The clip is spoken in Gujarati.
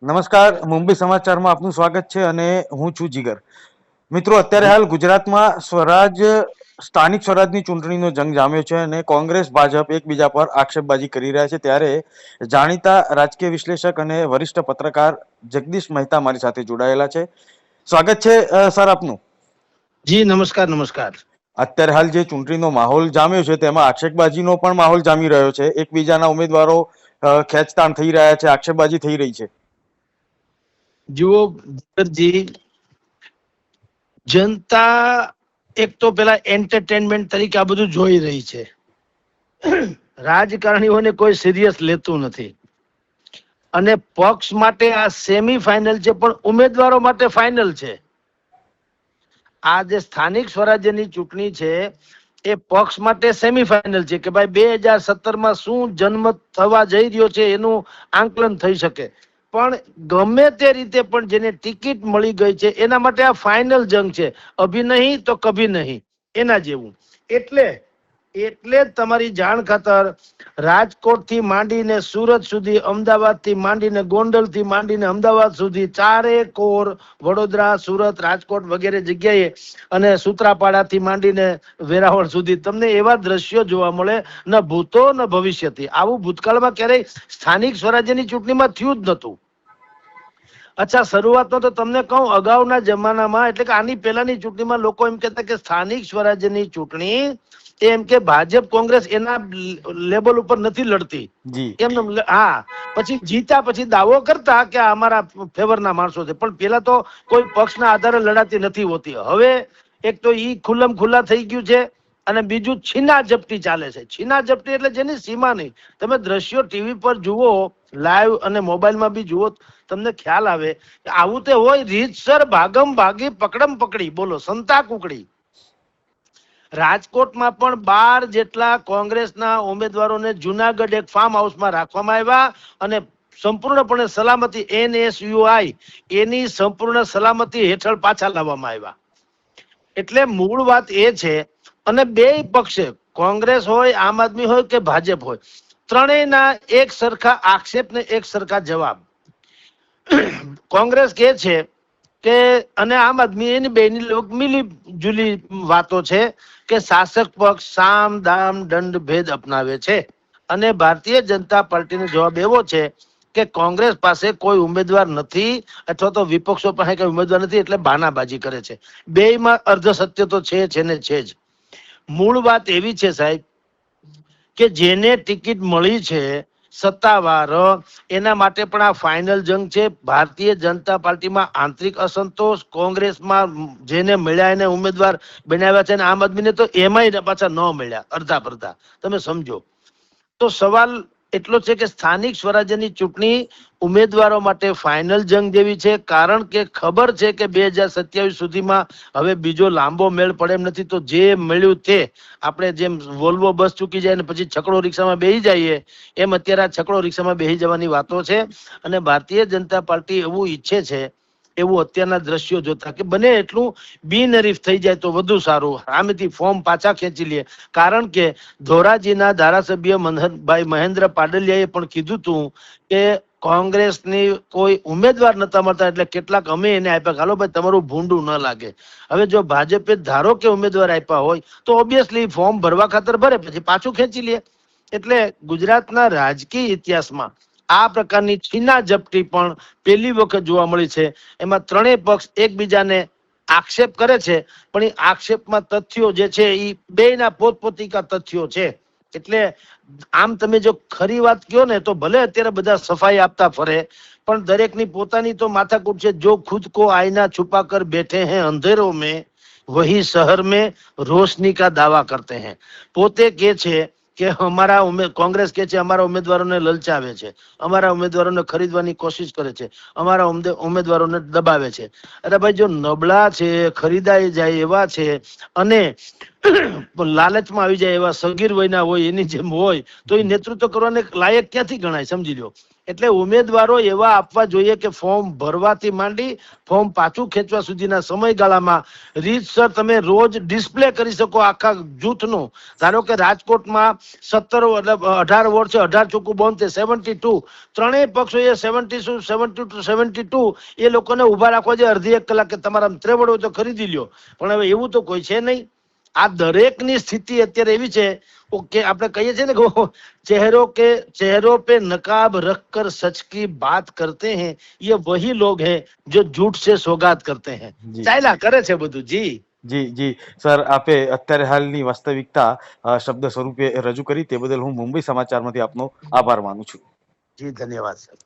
નમસ્કાર, મુંબઈ સમાચારમાં આપનું સ્વાગત છે અને હું છું જીગર. મિત્રો, અત્યારે હાલ ગુજરાતમાં સ્થાનિક સ્વરાજની ચૂંટણીનો જંગ જામ્યો છે અને કોંગ્રેસ ભાજપ એકબીજા પર આક્ષેપબાજી કરી રહ્યા છે. ત્યારે જાણીતા રાજકીય વિશ્લેષક અને વરિષ્ઠ પત્રકાર જગદીશ મહેતા મારી સાથે જોડાયેલા છે. સ્વાગત છે સર આપનું. જી નમસ્કાર. નમસ્કાર. અત્યારે હાલ જે ચૂંટણીનો માહોલ જામ્યો છે તેમાં આક્ષેપબાજીનો પણ માહોલ જામી રહ્યો છે. એકબીજાના ઉમેદવારો ખેંચતાણ થઈ રહ્યા છે, આક્ષેપબાજી થઈ રહી છે. જુઓ જી, જનતા એક તો પેલા એન્ટરટેનમેન્ટ તરીકે આ બધું જોઈ રહી છે. રાજકારણીઓને કોઈ સિરિયસ લેતું નથી અને પક્ષ માટે આ સેમી ફાઇનલ છે, પણ ઉમેદવારો માટે ફાઇનલ છે. આ જે સ્થાનિક સ્વરાજ્યની ચૂંટણી છે એ પક્ષ માટે સેમી ફાઇનલ છે કે ભાઈ 2017માં શું જન્મ થવા જઈ રહ્યો છે એનું આંકલન થઈ શકે. પણ ગમે તે રીતે પણ જેને ટિકિટ મળી ગઈ છે એના માટે આ ફાઇનલ જંગ છે. અભી નહીં તો કભી નહીં એના જેવું. એટલે જ તમારી જાણ ખાતર રાજકોટ થી માંડીને સુરત સુધી, અમદાવાદ થી માંડીને ગોંડલ થી માંડીને અમદાવાદ સુધી, ચારે કોર વડોદરા, સુરત, રાજકોટ વગેરે જગ્યાએ અને સૂત્રાપાડા થી માંડીને વેરાવળ સુધી તમને એવા દ્રશ્યો જોવા મળે, ન ભૂતો ન ભવિષ્યથી. આવું ભૂતકાળમાં ક્યારેય સ્થાનિક સ્વરાજ્યની ચૂંટણીમાં થયું જ નતું. અચ્છા, શરૂઆતમાં તો તમને કહું, અગાઉના જમાનામાં એટલે કે આની પહેલાની ચૂંટણીમાં લોકો એમ કહેતા કે સ્થાનિક સ્વરાજ્યની ચૂંટણી એમ કે ભાજપ કોંગ્રેસ એના લેવલ ઉપર નથી લડતી એમ. હા, પછી જીતા પછી દાવો કરતા કે અમારા ફેવરના માણસો છે, પણ પેલા તો કોઈ પક્ષના આધારે લડાતી નથી હોતી. હવે એક તો ઈ ખુલ્લમ ખુલ્લા થઈ ગયું છે અને બીજું છીના ઝપટી ચાલે છે. છીના ઝપટી એટલે જેની સીમા નહીં. તમે દ્રશ્યો ટીવી પર જુઓ, લાઈવ અને મોબાઈલમાં બી જુઓ, તમને ખ્યાલ આવે કે આવું તે હોય રીતસર ભાગમ ભાગી પકડમ પકડી, બોલો સંતા કુકડી. રાજકોટમાં પણ 12 જેટલા કોંગ્રેસના ઉમેદવારોને જુનાગઢ એક ફાર્મ હાઉસમાં રાખવામાં આવ્યા અને સંપૂર્ણપણે સલામતી NSUI એની સંપૂર્ણ સલામતી હેઠળ પાછા લાવવામાં આવ્યા. એટલે મૂળ વાત એ છે, અને બે પક્ષે કોંગ્રેસ હોય, આમ આદમી હોય કે ભાજપ હોય, ત્રણેયના એક સરખા આક્ષેપ ને એક સરખા જવાબ. કોંગ્રેસ કે છે કે અને આમ આદમી એની બેની મિલી જુલી વાતો છે કે શાસક પક્ષ સામ દામ દંડ ભેદ અપનાવે છે અને ભારતીય જનતા પાર્ટીનો જવાબ એવો છે કે કોંગ્રેસ પાસે કોઈ ઉમેદવાર નથી અથવા તો વિપક્ષો પાસે કોઈ ઉમેદવાર નથી એટલે બાનાબાજી કરે છે. બેયમાં અર્ધ સત્ય તો છે ને છે જ. મૂળ વાત એવી છે સાહેબ કે જેને ટિકિટ મળી છે સત્તાવાર, એના માટે પણ આ ફાઇનલ જંગ છે. ભારતીય જનતા પાર્ટીમાં આંતરિક અસંતોષ, કોંગ્રેસમાં જેને મળ્યા એને ઉમેદવાર બનાવ્યા છે, આમ આદમીને તો એમાંય પાછા ન મળ્યા, અડધા પડધા. તમે સમજો તો સવાલ એટલો છે કે સ્થાનિક સ્વરાજ્યની ચૂંટણી ઉમેદવારો માટે ફાઇનલ જંગ જેવી છે, કારણ કે ખબર છે કે 2027 સુધીમાં હવે બીજો લાંબો મેળ પડે એમ નથી. તો જે મળ્યું તે આપણે જેમ વોલ્વો બસ ચૂકી જાય ને પછી છકડો રિક્ષામાં બેસી જઈએ એમ અત્યારે આ છકડો રિક્ષામાં બેસી જવાની વાતો છે. અને ભારતીય જનતા પાર્ટી એવું ઈચ્છે છે, એવું અત્યારના દ્રશ્યો જોતા કે બને એટલું બિનહરીફ થઈ જાય તો વધુ સારું. આમેથી ફોર્મ પાછા ખેંચી લે, કારણ કે ધોરાજીના ધારાસભ્ય મનહરભાઈ મહેન્દ્ર પાડલિયાએ પણ કીધું હતું કે કોંગ્રેસની કોઈ ઉમેદવાર નતા મળતા એટલે કેટલાક અમે એને આપ્યા. હાલો ભાઈ, તમારું ભૂંડું ન લાગે. હવે જો ભાજપે ધારો કે ઉમેદવાર આપ્યા હોય તો ઓબ્વિયસલી ફોર્મ ભરવા ખાતર ભરે, પછી પાછું ખેંચી લે. એટલે ગુજરાતના રાજકીય ઇતિહાસમાં આ પ્રકારની છીના ઝપટી પણ પહેલી વખત જોવા મળી છે. એમાં ત્રણેય પક્ષ એકબીજાને આક્ષેપ કરે છે, પણ એ આક્ષેપમાં તથ્યો જે છે એ બેયના પોતપોતિકા તથ્યો છે. એટલે આમ તમે જો ખરી વાત કહો ને તો ભલે અત્યારે બધા સફાઈ આપતા ફરે, પણ દરેકની પોતાની તો માથાકૂટ છે. જો ખુદ કો આઈના છુપા કર બેઠે હૈ અંધેરો મેં, વહી શહર મેં રોશની કા દાવા કરતે હૈ. પોતે કે છે કે કોંગ્રેસ કે છે અમારા ઉમેદવારોને લલચાવે છે, અમારા ઉમેદવારોને ખરીદવાની કોશિશ કરે છે, અમારા ઉમેદવારોને દબાવે છે. અરે ભાઈ, જો નબળા છે, ખરીદાઈ જાય એવા છે અને લાલચમાં આવી જાય એવા સગીર વયના હોય એની જેમ હોય તો એ નેતૃત્વ કરવાને લાયક ક્યાંથી ગણાય, સમજી લો. એટલે ઉમેદવારો એવા આપવા જોઈએ કે ફોર્મ ભરવાથી માંડી ફોર્મ પાછું ખેંચવા સુધીના સમયગાળામાં રીતસર તમે રોજ ડિસ્પ્લે કરી શકો આખા જૂથનું. ધારો કે રાજકોટમાં 18 વોર્ડ છે, 18 ચોખ્ખું 72, 72 ત્રણેય પક્ષોએ 72 એ લોકોને ઉભા રાખવા છે અડધી એક કલાક કે તમારા ત્રેવડ હોય તો ખરીદી લ્યો. પણ હવે એવું તો કોઈ છે નહીં. આ દરેકની સ્થિતિ અત્યારે એવી છે કે આપણે કહીએ છીએ ને કે ચહેરો पे नकाब रख कर सच की बात करते हैं, ये वही लोग हैं जो झूठ से सौगात करते हैं. ચાલ્યા કરે છે બધું. જી જી સર, આપે અત્યારે હાલની વાસ્તવિકતા શબ્દ સ્વરૂપે રજૂ કરી તે બદલ હું મુંબઈ સમાચારમાંથી આપનો આભાર માનું છું. જી ધન્યવાદ સર.